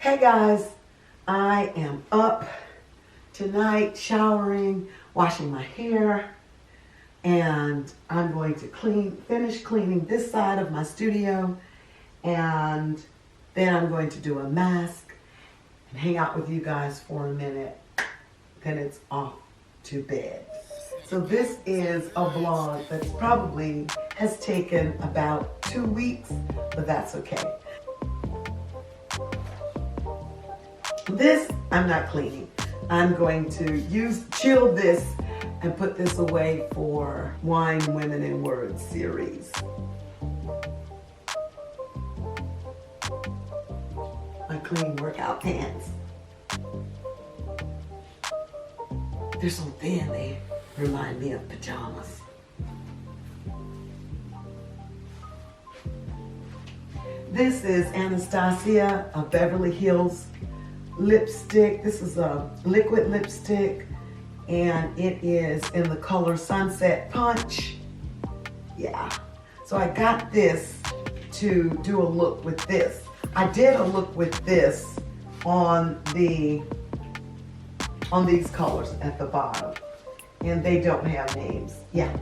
Hey guys, I am up tonight showering, washing my hair, and I'm going to finish cleaning this side of my studio, and then I'm going to do a mask and hang out with you guys for a minute. Then it's off to bed. So this is a vlog that probably has taken about 2 weeks, but that's okay. This, I'm not cleaning. I'm going to chill this and put this away for Wine, Women, and Words series. My clean workout pants. They're so thin, they remind me of pajamas. This is Anastasia of Beverly Hills lipstick. This is a liquid lipstick and it is in the color Sunset Punch. Yeah, so I got this to do a look with this. I did a look with this on these colors at the bottom, and they don't have names. Yeah.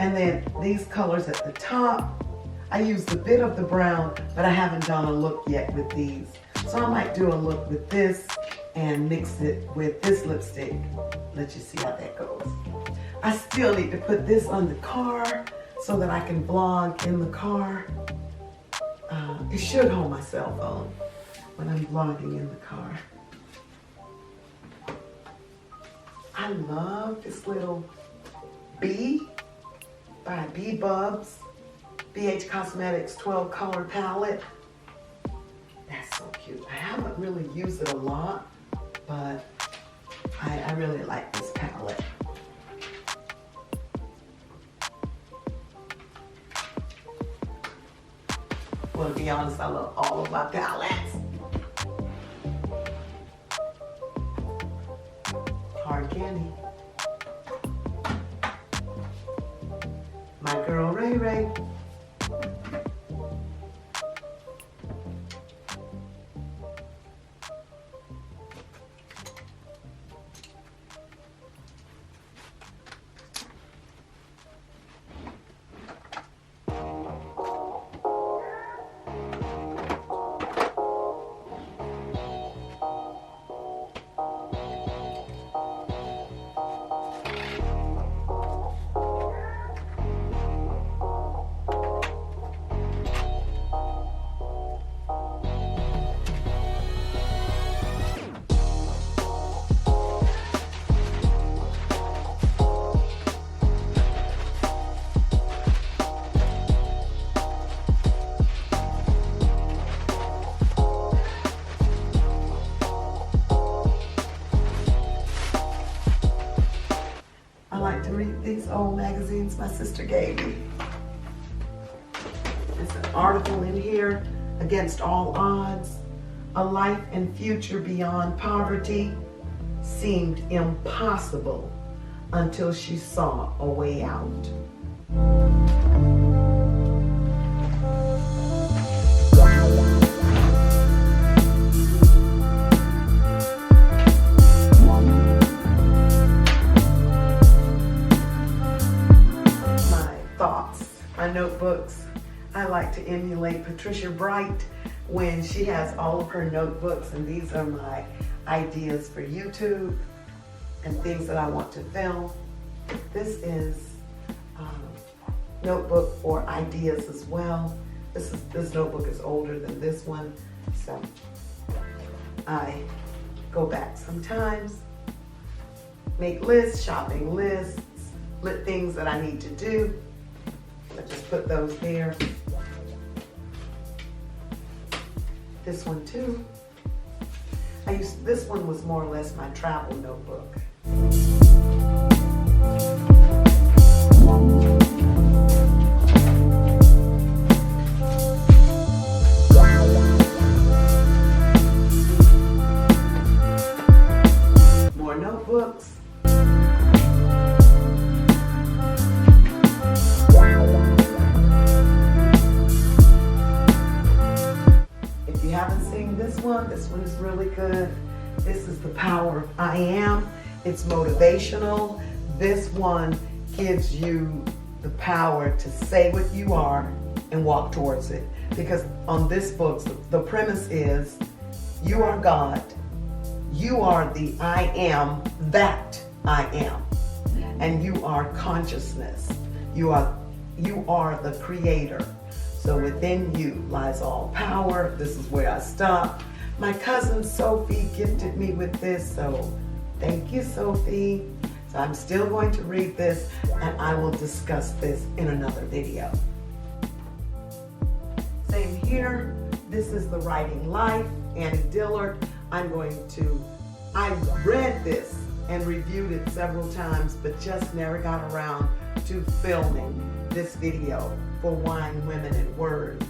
And then these colors at the top, I used a bit of the brown, but I haven't done a look yet with these. So I might do a look with this and mix it with this lipstick. Let you see how that goes. I still need to put this on the car so that I can vlog in the car. It should hold my cell phone when I'm vlogging in the car. I love this little bee by Bee Bubs. BH Cosmetics 12 color palette. That's so cute. I haven't really used it a lot, but I really like this palette. Well, to be honest, I love all of my palettes. Hard candy. My girl Ray Ray. These old magazines my sister gave me. There's an article in here, Against All Odds, a life and future beyond poverty seemed impossible until she saw a way out. Notebooks. I like to emulate Patricia Bright when she has all of her notebooks, and these are my ideas for YouTube and things that I want to film. This is a notebook for ideas as well. This notebook is older than this one, so I go back sometimes, make lists, shopping lists, things that I need to do. I just put those there. This one too. This one was more or less my travel notebook. More notebooks. this one is really good. This is The Power of I Am. It's motivational. This one gives you the power to say what you are and walk towards it. Because on this book, the premise is you are God. You are the I am that I am. And you are consciousness. You are the creator. So within you lies all power. This is where I stop. My cousin Sophie gifted me with this, so thank you, Sophie. So I'm still going to read this, and I will discuss this in another video. Same here. This is The Writing Life, Annie Dillard. I read this and reviewed it several times, but just never got around to filming this video for Wine, Women, and Words.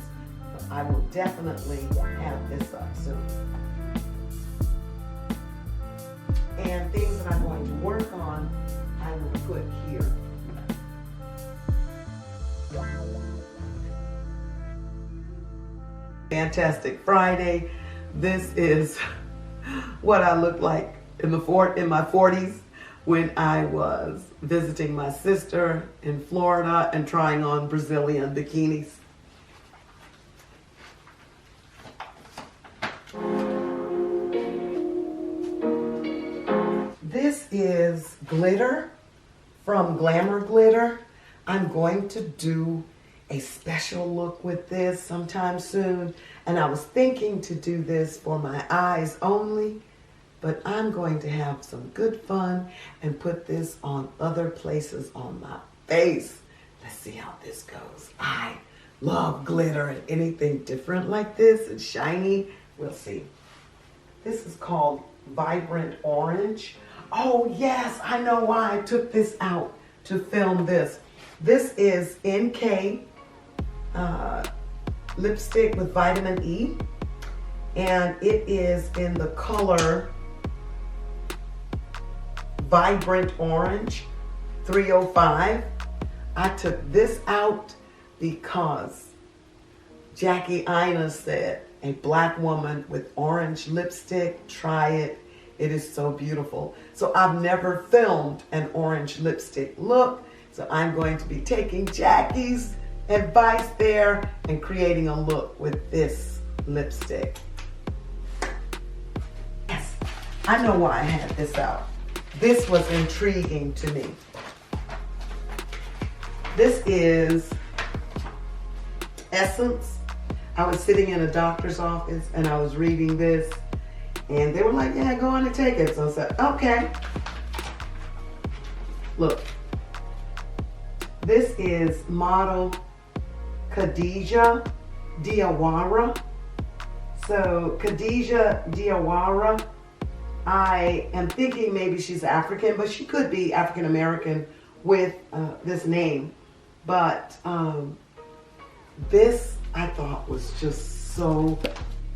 But I will definitely have this up soon. And things that I'm going to work on, I will put here. Fantastic Friday. This is what I looked like in my 40s when I was visiting my sister in Florida and trying on Brazilian bikinis. This is glitter from Glamour Glitter. I'm going to do a special look with this sometime soon, and I was thinking to do this for my eyes only, but I'm going to have some good fun and put this on other places on my face. Let's see how this goes. I love glitter and anything different like this and shiny. We'll see. This is called Vibrant Orange. Oh yes, I know why I took this out to film this. This is Inkay Lipstick with vitamin E, and it is in the color Vibrant Orange 305. I took this out because Jackie Ina said, a black woman with orange lipstick, try it. It is so beautiful. So I've never filmed an orange lipstick look, so I'm going to be taking Jackie's advice there and creating a look with this lipstick. Yes, I know why I had this out. This was intriguing to me. This is Essence. I was sitting in a doctor's office and I was reading this, and they were like, yeah, go on and take it. So I said, okay. Look, this is model Khadija Diawara. So Khadija Diawara, I am thinking maybe she's African, but she could be African American with this name. But this I thought was just so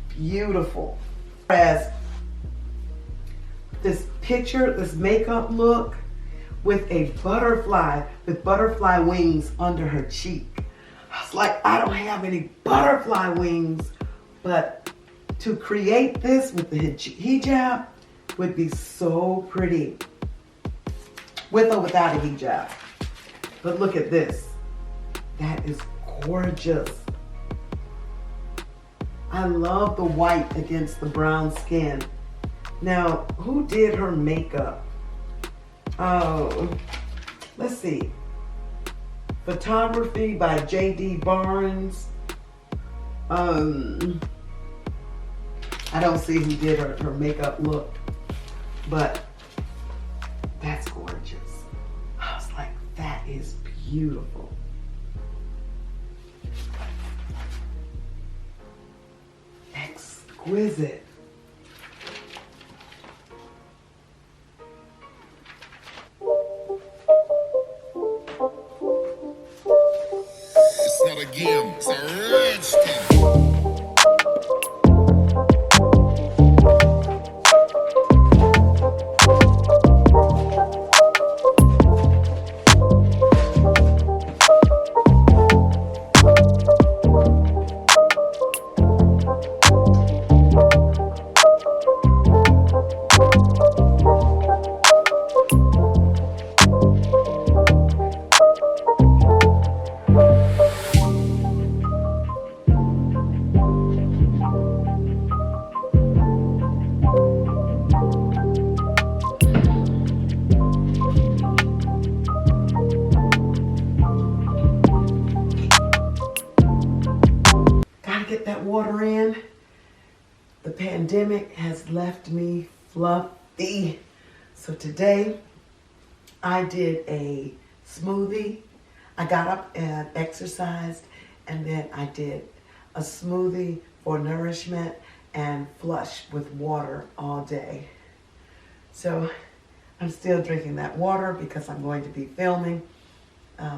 beautiful. As this picture, this makeup look with a butterfly, with butterfly wings under her cheek. I was like, I don't have any butterfly wings, but to create this with the hijab would be so pretty, with or without a hijab. But look at this. That is gorgeous. I love the white against the brown skin. Now, who did her makeup? Oh, let's see. Photography by J.D. Barnes. I don't see who did her makeup look, but that's gorgeous. I was like, that is beautiful. Exquisite. It's not a game, it's a rich thing. water in. The pandemic has left me fluffy. So today I did a smoothie. I got up and exercised, and then I did a smoothie for nourishment and flush with water all day. So I'm still drinking that water because I'm going to be filming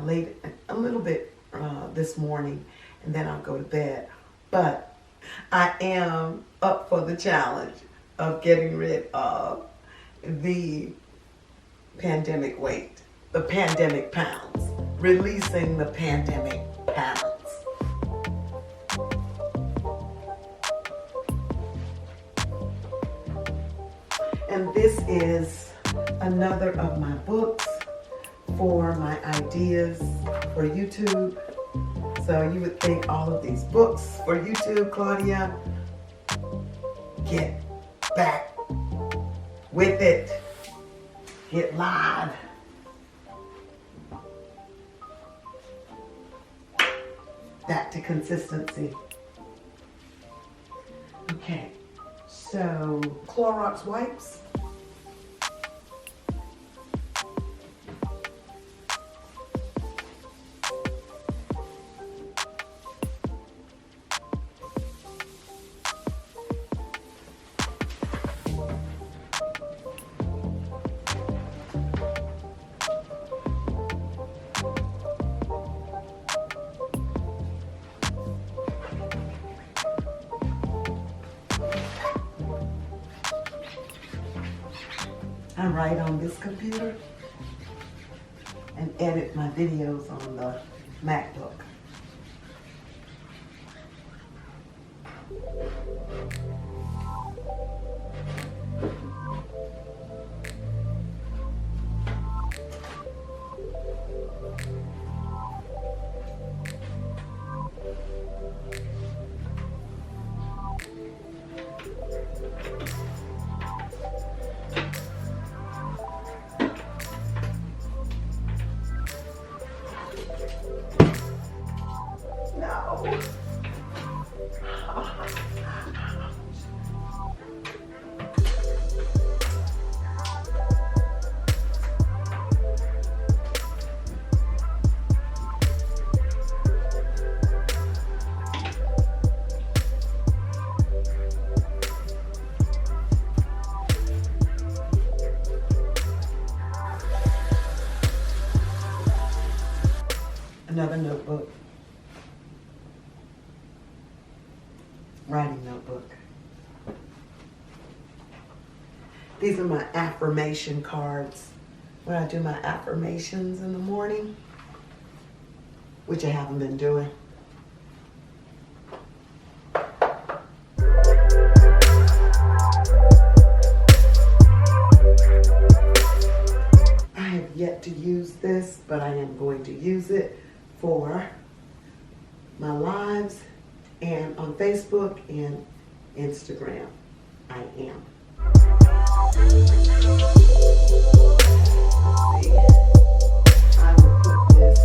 late a little bit this morning, and then I'll go to bed. But I am up for the challenge of getting rid of the pandemic weight, the pandemic pounds, releasing the pandemic pounds. And this is another of my books for my ideas for YouTube. So you would think all of these books for YouTube, Claudia, get back with it. Get live. Back to consistency. Okay, so Clorox wipes. I write on this computer and edit my videos on the MacBook. Another notebook. Writing notebook. These are my affirmation cards. When I do my affirmations in the morning, which I haven't been doing. I have yet to use this, but I am going to use it for my lives and on Facebook and Instagram. I am. Let's see. I will put this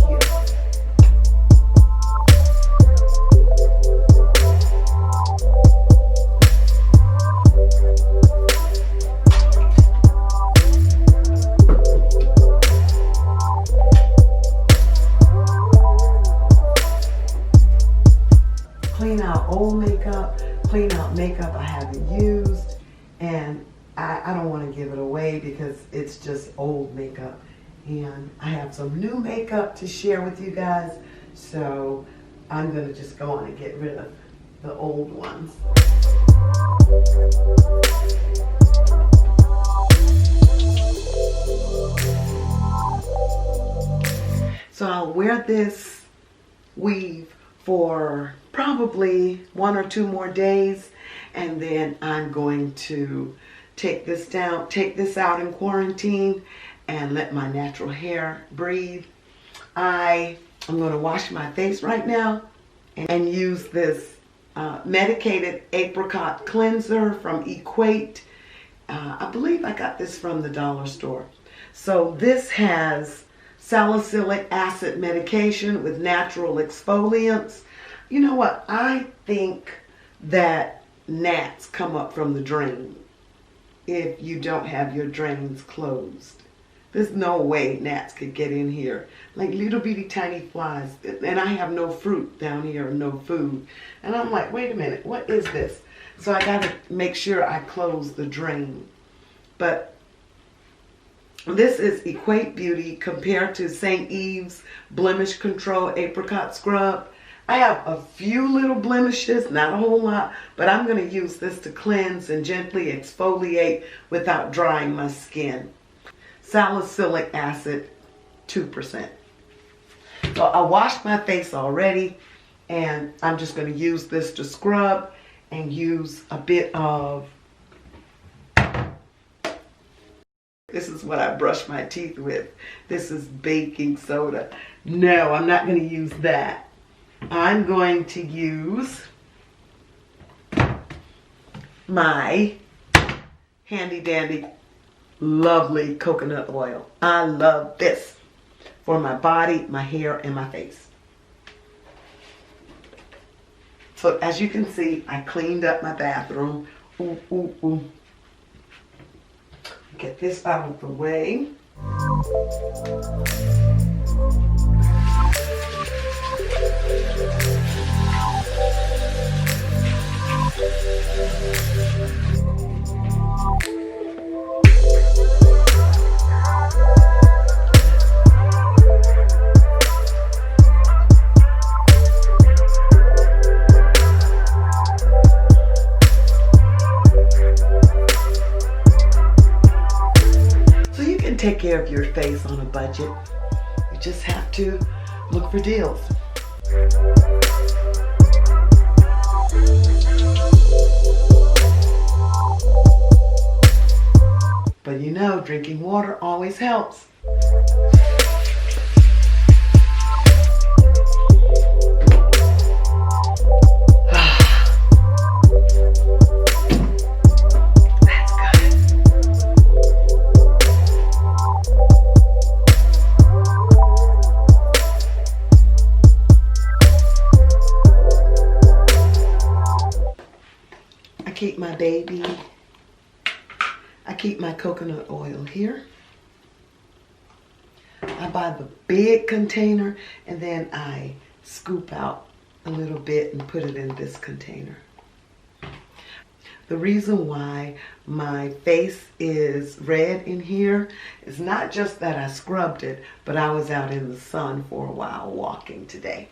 here. Clean out old makeup, clean out makeup I haven't used, and I don't want to give it away because it's just old makeup. And I have some new makeup to share with you guys, so I'm going to just go on and get rid of the old ones. So I'll wear this weave for probably 1 or 2 more days, and then I'm going to take this out in quarantine and let my natural hair breathe. I'm going to wash my face right now and use this Medicated Apricot cleanser from Equate. I believe I got this from the dollar store. So this has salicylic acid medication with natural exfoliants. You know what? I think that gnats come up from the drain if you don't have your drains closed. There's no way gnats could get in here. Like little bitty tiny flies. And I have no fruit down here, no food. And I'm like, wait a minute, what is this? So I gotta make sure I close the drain. But this is Equate Beauty compared to St. Eve's Blemish Control Apricot Scrub. I have a few little blemishes, not a whole lot, but I'm going to use this to cleanse and gently exfoliate without drying my skin. Salicylic acid, 2%. So I washed my face already, and I'm just going to use this to scrub and use a bit of, this is what I brush my teeth with. This is baking soda. No, I'm not going to use that. I'm going to use my handy dandy lovely coconut oil. I love this for my body, my hair, and my face. So as you can see, I cleaned up my bathroom. Ooh, ooh, ooh. Get this out of the way. Take care of your face on a budget. You just have to look for deals. But you know, drinking water always helps. Keep my baby. I keep my coconut oil here. I buy the big container and then I scoop out a little bit and put it in this container. The reason why my face is red in here is not just that I scrubbed it, but I was out in the sun for a while walking today.